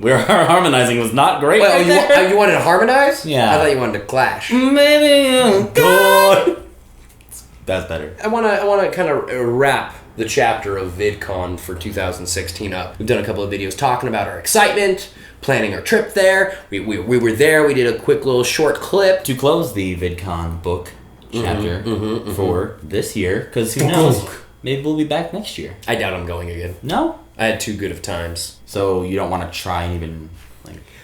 harmonizing was not great. Well, you wanted to harmonize? Yeah. I thought you wanted to clash. Maybe I'm good. That's better. I want to kind of wrap the chapter of VidCon for 2016 up. We've done a couple of videos talking about our excitement, planning our trip there. We were there. We did a quick little short clip. To close the VidCon book chapter for this year, because who knows? Maybe we'll be back next year. I doubt I'm going again. No? I had too good of times. So you don't want to try and even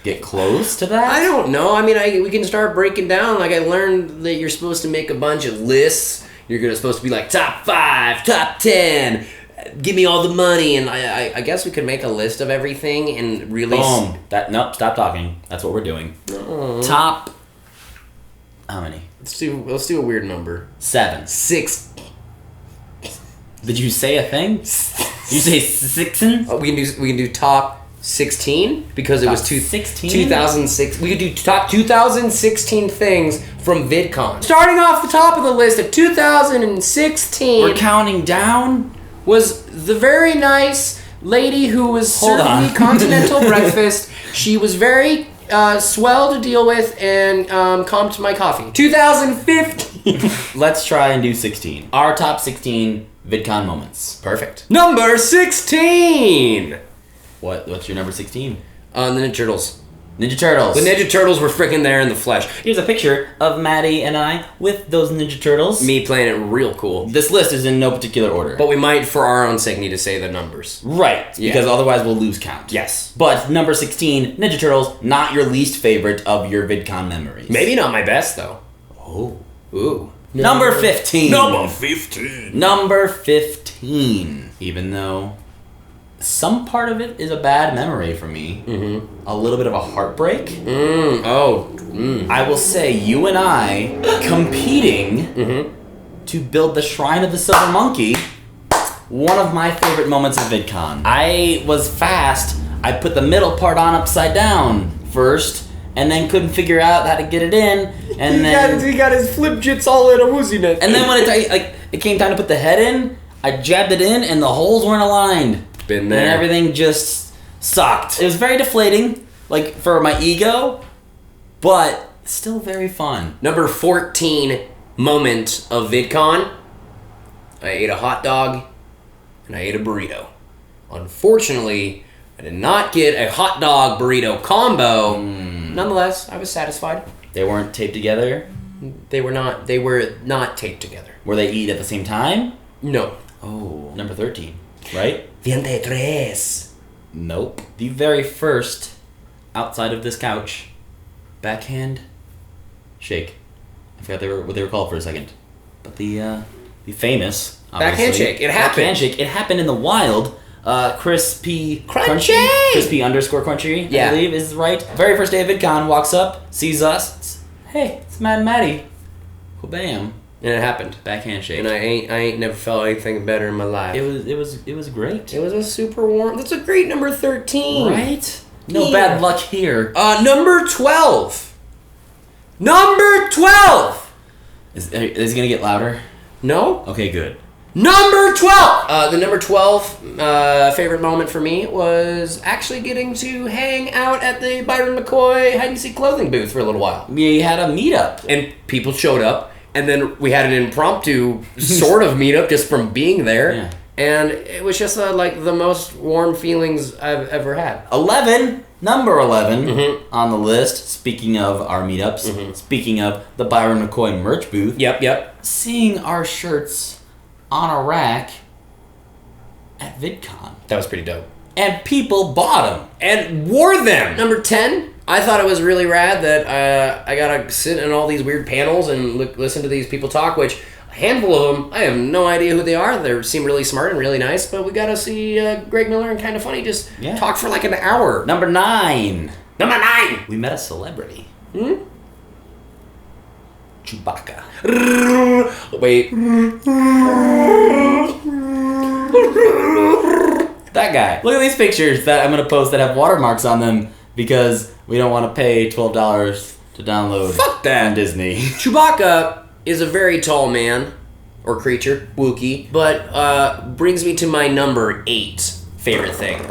get close to that? I don't know. I mean, we can start breaking down. Like, I learned that you're supposed to make a bunch of lists. You're supposed to be like top 5, top 10. Give me all the money, and I guess we could make a list of everything and really. Boom. Nope. Stop talking. That's what we're doing. Top. How many? Let's do a weird number. 7. 6. Did you say a thing? Did you say 6? We can do top 16 because it was 2006. We could do top 2016 things from VidCon. Starting off the top of the list of 2016. We're counting down. Was the very nice lady who was serving me continental breakfast. She was very swell to deal with and comped my coffee. 2015. Let's try and do 16. Our top 16 VidCon moments. Perfect. Number 16. What's your number 16? The Ninja Turtles. Ninja Turtles. The Ninja Turtles were freaking there in the flesh. Here's a picture of Matty and I with those Ninja Turtles. Me playing it real cool. This list is in no particular order. But we might, for our own sake, need to say the numbers. Right, Yeah. because otherwise we'll lose count. Yes. But number 16, Ninja Turtles, not your least favorite of your VidCon memories. Maybe not my best, though. Oh. Ooh. Number 15. Number 15. Number 15. Even though some part of it is a bad memory for me. Mm-hmm. A little bit of a heartbreak. I will say you and I competing to build the Shrine of the Silver Monkey. One of my favorite moments of VidCon. I was fast. I put the middle part on upside down first, and then couldn't figure out how to get it in. And he got his flip jits all in a wooziness. And then when it came time to put the head in, I jabbed it in, and the holes weren't aligned. Been there. And everything just sucked. It was very deflating, for my ego, but still very fun. Number 14 moment of VidCon. I ate a hot dog and I ate a burrito. Unfortunately, I did not get a hot dog burrito combo. Nonetheless, I was satisfied. They weren't taped together? They were not taped together. Were they eat at the same time? No. Oh, number 13, right? 23. Nope. The very first, outside of this couch, backhand shake. I forgot what they were called for a second. But the famous, backhand shake. It happened. Backhand shake. It happened in the wild. Crispy Crunchy! Crispy _ crunchy, I believe is right. Very first day of VidCon, walks up, sees us. Hey, it's Matt and Matty. Well, bam. And it happened. Backhand shake. And I ain't never felt anything better in my life. It was great. It was a super warm. That's a great number 13. Right? No bad luck here. Number 12. Number 12. Is it gonna get louder? No. Okay, good. Number 12. The number 12 favorite moment for me was actually getting to hang out at the Byron McCoy hide and seek clothing booth for a little while. We had a meetup, and people showed up. And then we had an impromptu sort of meetup just from being there. Yeah. And it was just the most warm feelings I've ever had. Number 11 on the list, speaking of our meetups, speaking of the Byron McCoy merch booth. Yep. Seeing our shirts on a rack at VidCon. That was pretty dope. And people bought them. And wore them. Number 10. I thought it was really rad that I got to sit in all these weird panels and listen to these people talk, which a handful of them, I have no idea who they are. They seem really smart and really nice, but we got to see Greg Miller and Kinda Funny just talk for like an hour. Number 9. We met a celebrity. Chewbacca. Wait. That guy. Look at these pictures that I'm going to post that have watermarks on them because we don't want to pay $12 to download. Fuck that. On Disney. Chewbacca is a very tall man or creature, Wookiee, but brings me to my number 8 favorite thing.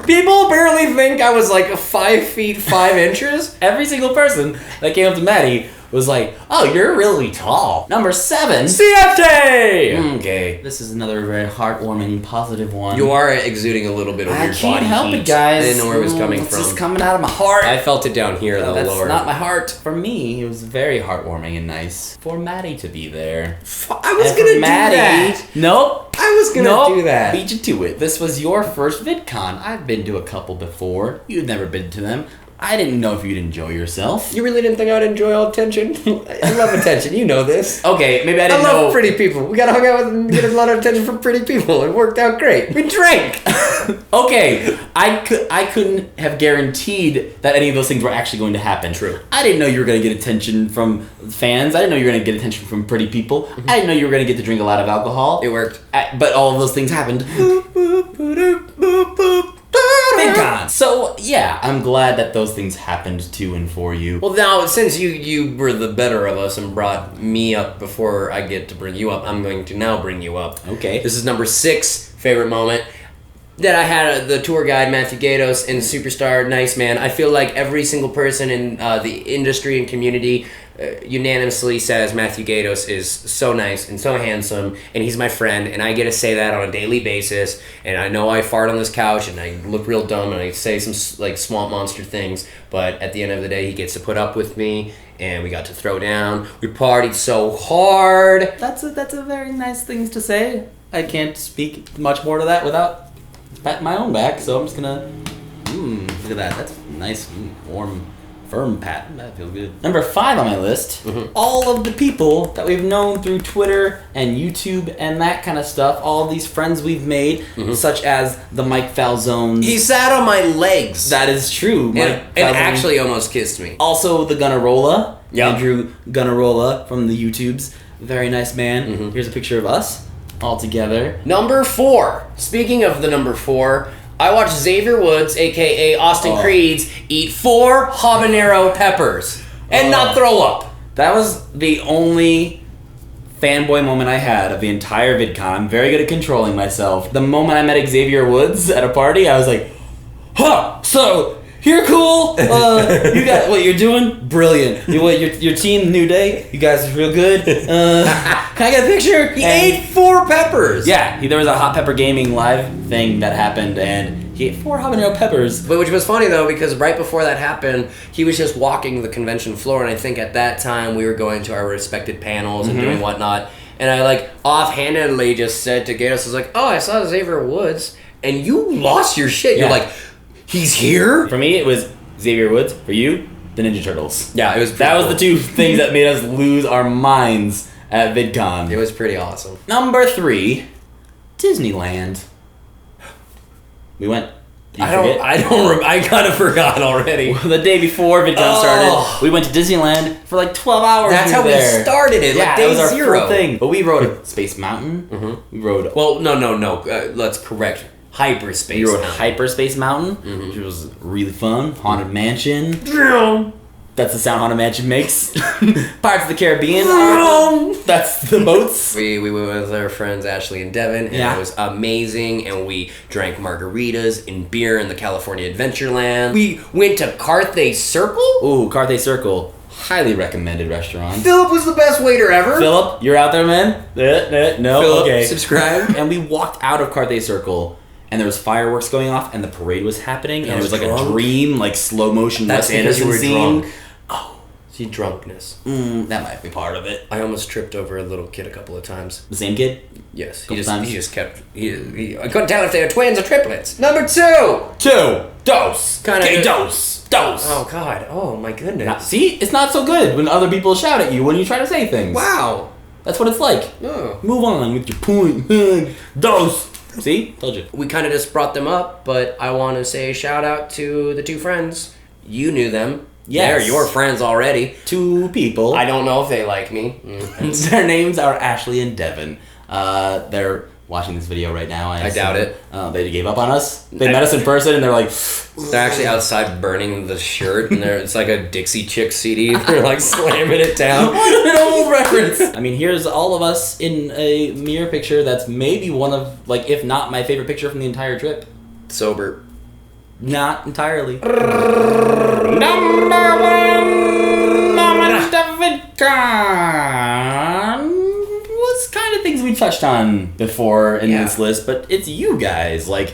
People barely think I was like 5 feet 5 inches. Every single person that came up to Matty was like, oh, you're really tall. Number 7. CFT! Okay. This is another very heartwarming, positive one. You are exuding a little bit of your body heat. I can't help it, guys. I didn't know where it was coming It's from. just coming out of my heart. I felt it down here, though, That's lower. not my heart. For me, it was very heartwarming and nice for Matty to be there. I was going to do that. Nope. I was going to do that. Beat you to it. This was your first VidCon. I've been to a couple before. You'd never been to them. I didn't know if you'd enjoy yourself. You really didn't think I would enjoy all attention? I love attention. You know this. Okay, maybe I didn't know. I love pretty people. We got hung out with and get a lot of attention from pretty people. It worked out great. We drank. Okay, I couldn't have guaranteed that any of those things were actually going to happen. True. I didn't know you were going to get attention from fans. I didn't know you were going to get attention from pretty people. I didn't know you were going to get to drink a lot of alcohol. It worked. But all of those things happened. VidCon. So, yeah, I'm glad that those things happened to and for you. Well, now, since you were the better of us and brought me up before I get to bring you up, I'm going to now bring you up. Okay. This is number 6 favorite moment that I had the tour guide, Matthew Gatos, and superstar, nice man. I feel like every single person in the industry and community unanimously says Matthew Gatos is so nice and so handsome, and he's my friend, and I get to say that on a daily basis, and I know I fart on this couch, and I look real dumb, and I say some, like, swamp monster things, but at the end of the day, he gets to put up with me, and we got to throw down. We partied so hard. That's a very nice thing to say. I can't speak much more to that without patting my own back, so I'm just gonna... look at that. That's nice, warm... firm pat. That feels good. Number 5 on my list, all of the people that we've known through Twitter and YouTube and that kind of stuff, all of these friends we've made, such as the Mike Falzones. He sat on my legs. That is true. And actually almost kissed me. Also the Gunnarola, Yep. Andrew Gunnarola from the YouTubes. Very nice man. Here's a picture of us all together. Number 4. Speaking of the number 4, I watched Xavier Woods, a.k.a. Austin Creeds, eat 4 habanero peppers and not throw up. That was the only fanboy moment I had of the entire VidCon. I'm very good at controlling myself. The moment I met Xavier Woods at a party, I was like, huh, so... You're cool. You got what you're doing? Brilliant. Your team, New Day. You guys are real good. Can I get a picture? He ate 4 peppers. Yeah, there was a Hot Pepper Gaming live thing that happened, and he ate 4 habanero peppers. But which was funny though, because right before that happened, he was just walking the convention floor, and I think at that time we were going to our respected panels and doing whatnot. And I like offhandedly just said to Gatos, I was like, "Oh, I saw Xavier Woods," and you lost your shit. Yeah. You're like, "He's here?" For me, it was Xavier Woods. For you, the Ninja Turtles. Yeah, it was. That was the 2 things that made us lose our minds at VidCon. It was pretty awesome. Number 3, Disneyland. We went. I kind of forgot already. The day before VidCon started, we went to Disneyland for like 12 hours. That's how we started it. Yeah, like day that was our 0 thing. But we rode Space Mountain. We rode. Well, no. Let's correct. Hyperspace. We rode Mountain. Hyperspace Mountain, which was really fun. Haunted Mansion. That's the sound Haunted Mansion makes. Pirates of the Caribbean. That's the boats. We went with our friends Ashleigh and Devyn, and it was amazing. And we drank margaritas and beer in the California Adventureland. We went to Carthay Circle. Ooh, Carthay Circle. Highly recommended restaurant. Philip was the best waiter ever. Philip, you're out there, man? No? Philip, Okay. subscribe. And we walked out of Carthay Circle, and there was fireworks going off, and the parade was happening, and it was like a dream, like slow motion Wes Anderson scene. Drunk. Oh, see, drunkenness. That might be part of it. I almost tripped over a little kid a couple of times. The same kid? Yes, He just kept. I couldn't tell if they were twins or triplets. Number 2. Dose. Kinda- Dose. Oh God! Oh my goodness! See, it's not so good when other people shout at you when you try to say things. Wow. That's what it's like. Oh. Move on with your point. Dose. See? Told you. We kind of just brought them up, but I want to say shout out to the 2 friends. You knew them. Yes. They're your friends already. 2 people. I don't know if they like me. Their names are Ashleigh and Devyn. They're watching this video right now. I doubt it. They gave up on us. They met us in person and they're like... They're actually outside burning the shirt, and it's like a Dixie Chick CD. They're like slamming it down. What an old reference! I mean, here's all of us in a mirror picture that's maybe one of, like, if not my favorite picture from the entire trip. Sober. Not entirely. Number 1 moment of VidCon was kind of things we touched on before in this list, but it's you guys. Like,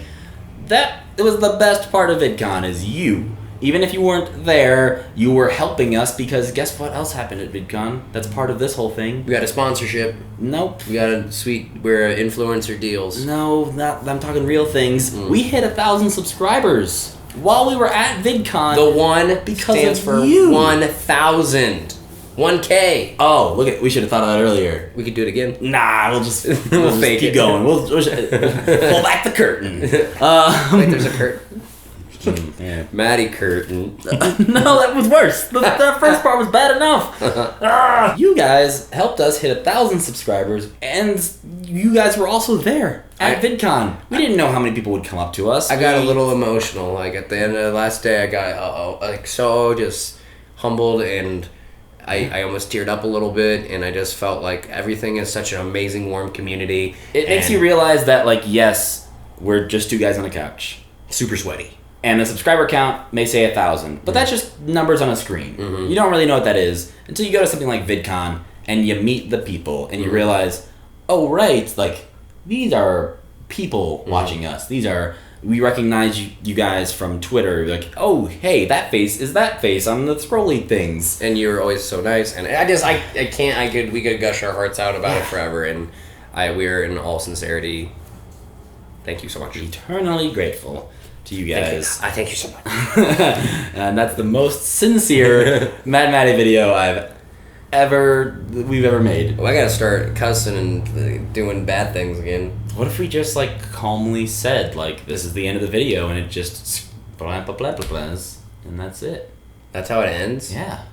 that it was the best part of VidCon is you. Even if you weren't there, you were helping us because guess what else happened at VidCon? That's part of this whole thing. We got a sponsorship. Nope. We got we're influencer deals. No, I'm talking real things. We hit 1,000 subscribers while we were at VidCon. The one because stands of for you. 1,000. 1K. Oh, look at we should have thought of that earlier. We could do it again. Nah, we'll just fake keep it. going. We'll pull back the curtain. Wait, there's a curtain. Yeah. Matty curtain. No, that was worse. The first part was bad enough. You guys helped us hit 1,000 subscribers, and you guys were also there at VidCon. We didn't know how many people would come up to us. I got a little emotional. Like at the end of the last day, I got so just humbled, and I almost teared up a little bit, and I just felt like everything is such an amazing, warm community. It makes you realize that, like, yes, we're just two guys on a couch. Super sweaty. And the subscriber count may say 1,000, but that's just numbers on a screen. Mm-hmm. You don't really know what that is until you go to something like VidCon and you meet the people and you realize, oh right, like these are people watching us. We recognize you guys from Twitter. Like, oh hey, that face is that face on the scrolly things. And you're always so nice. And we could gush our hearts out about it forever. And we're in all sincerity. Thank you so much. Eternally grateful to you guys. Thank you so much. And that's the most sincere Mad Matty video we've ever made. Well, I gotta start cussing and doing bad things again. What if we just like calmly said like this is the end of the video and it just blah blah blah blah blah and that's it. That's how it ends? Yeah.